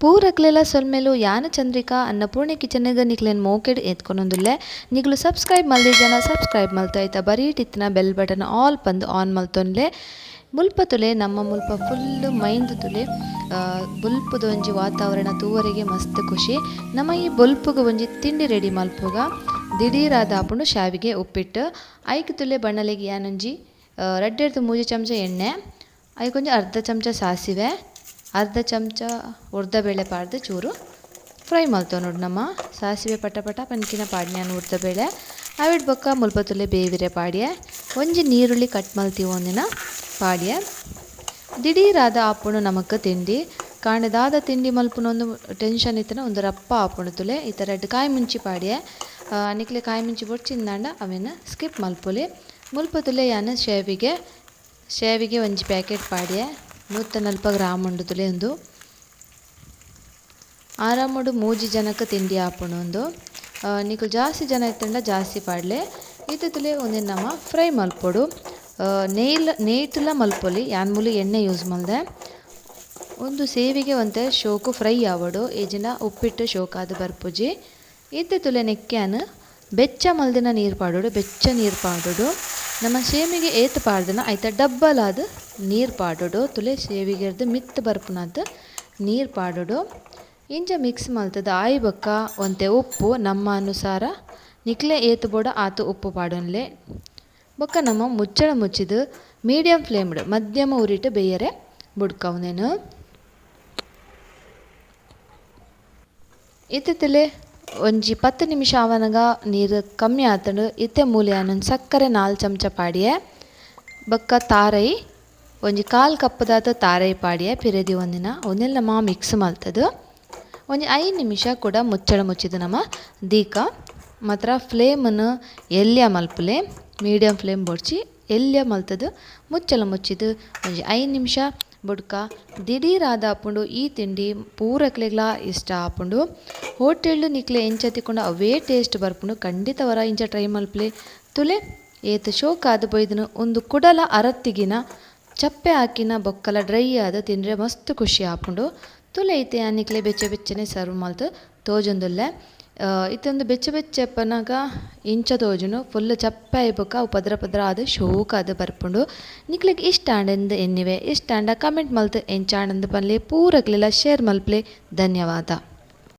ಪೂರಕ್ಲೆಲ್ಲ ಸೊಲ್ಮೆಲು ಯಾನ ಚಂದ್ರಿಕಾ ಅನ್ನಪೂರ್ಣೆ ಕಿಚನ್ಗ ನಿಕ್ಲೆನ್ ಮೋಕೆಡ್ ಎತ್ಕೊನೊಂದುಲ್ಲೆ ನಿಕ್ಲು ಸಬ್ಸ್ಕ್ರೈಬ್ ಮಲ್ದಿ ಜನ ಸಬ್ಸ್ಕ್ರೈಬ್ ಮಲ್ತು ಐತ ಬರೀಟಿತ್ತಿನ ಬೆಲ್ ಬಟನ್ ಆಲ್ ಪಂದು ಆನ್ ಮಲ್ತೊನ್ಲೆ ಮುಲ್ಪ ತುಲೆ ನಮ್ಮ ಮುಲ್ಪ ಫುಲ್ಲು ಮೈಂದು ತುಲೆ ಬುಲ್ಪುದ ಒಂಜಿ ವಾತಾವರಣ ತೂವರೆಗೆ ಮಸ್ತ್ ಖುಷಿ. ನಮ್ಮ ಈ ಬುಲ್ಪುಗ ಒಂಜಿ ತಿಂಡಿ ರೆಡಿ ಮಲ್ಪುಗ ದಿಢೀರಾದ ಆಪುಂಡು ಶಾವಿಗೆ ಉಪ್ಪಿಟ್ಟು ಐಕ್ ತುಲೆ ಬಣ್ಣಲೆಗೆ ಯಾನೊಂಜಿ ರಡ್ಡೆಡ್ದು 3 ಚಮಚ ಎಣ್ಣೆ ಐಕೊಂಜಿ ಅರ್ಧ ಚಮಚ ಸಾಸಿವೆ ಅರ್ಧ ಚಮಚ ಉರ್ದಬೇಳೆ ಪಾಡ್ದು ಚೂರು ಫ್ರೈ ಮಲ್ತವ ನೋಡು. ನಮ್ಮ ಸಾಸಿವೆ ಪಟ ಪಟ ಪನ್ಕಿನ ಪಾಡ್ನ್ಯಾನ ಉರ್ದಬೇಳೆ ಅವಿಡ್ ಬೊಕ್ಕ ಮುಲ್ಪ ತುಲೆ ಬೇವಿರೆ ಪಾಡ್ಯೆ ಒಂಜಿ ನೀರುಳ್ಳಿ ಕಟ್ ಮಲ್ತೀವಿ ಒಂದಿನ ಪಾಡ್ಯೆ ದಿಢೀರಾದ ಆಪುಂಡು ನಮಕ್ ತಿಂಡಿ ಕಾಂಡದಾದ ತಿಂಡಿ ಮಲ್ಪುನೊಂದು ಟೆನ್ಷನ್ ಇತ್ತನ ಒಂದು ರಪ್ಪ ಆಪುಂಡು ತುಲೆ ಈ ಥರ ಕಾಯಿ ಮುಂಚಿ ಪಾಡ್ಯೆ ನಿಕ್ಲೆ ಕಾಯಿ ಮುಂಚಿ ಬೊಡ್ಚಿಂದಾಂಡ ಅವೇನು ಸ್ಕಿಪ್ ಮಲ್ಪೊಲಿ ಮುಲ್ಪ ತುಲೆ ಯಾನು ಶೇವಿಗೆ ಒಂಜಿ ಪ್ಯಾಕೆಟ್ ಪಾಡ್ಯೆ 140 ಗ್ರಾಮ್ ಉಂಡು ತುಲೆ ಒಂದು ಆರಾಮುಡು 3 ಜನಕ್ಕೆ ತಿಂಡಿ ಆಪುಂಡು ಒಂದು ನಿಕ್ಲು ಜಾಸ್ತಿ ಜನ ಇತ್ತಂಡ ಜಾಸ್ತಿ ಪಾಡ್ಲೆ ಇದು ತುಲೆ ಒಂದೇ ನಮ್ಮ ಫ್ರೈ ಮಲ್ಪೊಡು ನೇಯ್ತುಲ ಮಲ್ಪೊಲಿ ಯಾನ್ ಮೂಲು ಎಣ್ಣೆ ಯೂಸ್ ಮಲ್ದೆ ಒಂದು ಸೇವಿಗೆ ಒಂತೆ ಶೋಕು ಫ್ರೈ ಆವಡು ಏಜಿನ ಉಪ್ಪಿಟ್ಟು ಶೋಕಾದು ಬರ್ಪುಜಿ ಇತ್ತೆ ತುಲೆ ನೆಕ್ಕ್ಯಾನ್ ಬೆಚ್ಚ ಮಲ್ದಿನ ನೀರು ಪಾಡೋಡು ಬೆಚ್ಚ ನೀರು ಪಾಡೋಡು ನಮ್ಮ ಸೇಮಿಗೆ ಏತ್ ಪಾಡ್ದನ ಐತ ಡಬ್ಬಲಾದ ನೀರು ಪಾಡೋಡು ತುಲೆ ಸೇವಿಗೆರ್ದು ಮಿತ್ ಬರ್ಪುನದ್ದು ನೀರು ಪಾಡೋಡು ಇಂಚ ಮಿಕ್ಸ್ ಮಲ್ತದ ಆಯಿ ಬೊಕ್ಕ ಒಂತೆ ಉಪ್ಪು ನಮ್ಮ ಅನುಸಾರ ನಿಕ್ಲೆ ಏತು ಬೋಡ ಆತು ಉಪ್ಪು ಪಾಡೋನ್ಲೆ ಬೊಕ್ಕ ನಮ್ಮ ಮುಚ್ಚಳ ಮುಚ್ಚಿದು ಮೀಡಿಯಂ ಫ್ಲೇಮ್ಡ್ ಮಧ್ಯಮ ಉರಿಟ್ಟು ಬೇಯರೆ ಬುಡ್ಕವ್ನೇನು ಇತ್ತಿತ್ತಲೆ ಒಂಜಿ 10 ನಿಮಿಷ ಆವನಗ ನೀರು ಕಮ್ಮಿ ಆತಂಡು ಇತ್ತೆ ಮೂಲೆ ಅನ್ನೊಂದು ಸಕ್ಕರೆ 4 ಚಮಚ ಪಾಡ್ಯೆ ಬೊಕ್ಕ ತಾರೈ ಒಂಜಿ 1/4 ಕಪ್ಪದಾತ ತಾರೈ ಪಾಡ್ಯೆ ಪಿರೆದಿ ಒಂದೆಲ್ಲ ನಮ್ಮ ಮಿಕ್ಸ್ ಮಲ್ತದು ಒಂಜಿ 5 ನಿಮಿಷ ಕೂಡ ಮುಚ್ಚಳ ಮುಚ್ಚಿದು ನಮ್ಮ ದೀಕ ಮಾತ್ರ ಫ್ಲೇಮನ್ನು ಎಲ್ಯ ಮಲ್ಪುಲೆ ಮೀಡಿಯಂ ಫ್ಲೇಮ್ ಬೊಡ್ಚಿ ಎಲ್ಯ ಮಲ್ತದು ಮುಚ್ಚಳ ಮುಚ್ಚಿದು ಒಂಜಿ 5 ನಿಮಿಷ ಬುಡ್ಕ ದಿಢೀರಾದ ಆಪುಂಡು ಈ ತಿಂಡಿ ಪೂರಕ್ಲೆಗ್ಲ ಇಷ್ಟ ಆಪುಂಡು. ಹೋಟೆಲ್ ನಿಕ್ಲೆ ಎಂಚ ತಿಕ್ಕೊಂಡು ಅವೇ ಟೇಸ್ಟ್ ಬರ್ಪುಂಡು ಖಂಡಿತ ವರ ಇಂಚ ಟ್ರೈ ಮಲ್ಪಲೆ ತುಲೆ ಏತು ಶೋಕ್ ಆದ ಬೈದನು ಒಂದು ಕುಡಲ ಅರತ್ತಿಗಿನ ಚಪ್ಪೆ ಹಾಕಿನ ಬೊಕ್ಕಲ ಡ್ರೈ ಆದ ತಿಂದರೆ ಮಸ್ತ್ ಖುಷಿ ಆಪುಂಡು ತುಲೆ ಐತೆ ನಿಕ್ಲೆ ಬೆಚ್ಚ ಬೆಚ್ಚನೆ ಸರ್ವ್ ಮಲ್ತು ತೋಜೊಂದುಲ್ಲೆ ಇತ್ತೊಂದು ಬೆಚ್ಚ ಬೆಚ್ಚಪ್ಪನಾಗ ಇಂಚ ತೋಜುನು ಫುಲ್ ಚಪ್ಪೆ ಆಯ್ಬೊಕ್ಕ ಅವು ಪದ್ರ ಪದ್ರ ಆದ ಶೋಕ ಅದು ಬರ್ಪುಂಡು ನಿಕ್ಲೆಗ್ ಇಷ್ಟ ಆಂಡೆಂದು ಎನ್ನಿವೆ ಇಷ್ಟ ಆಂಡ ಕಮೆಂಟ್ ಮಲ್ತು ಎಂಚಾಂಡಂದು ಪನ್ಲೆ ಪೂರಕ್ಲೆಲ್ಲ ಶೇರ್ ಮಲ್ಪಲೆ ಧನ್ಯವಾದ.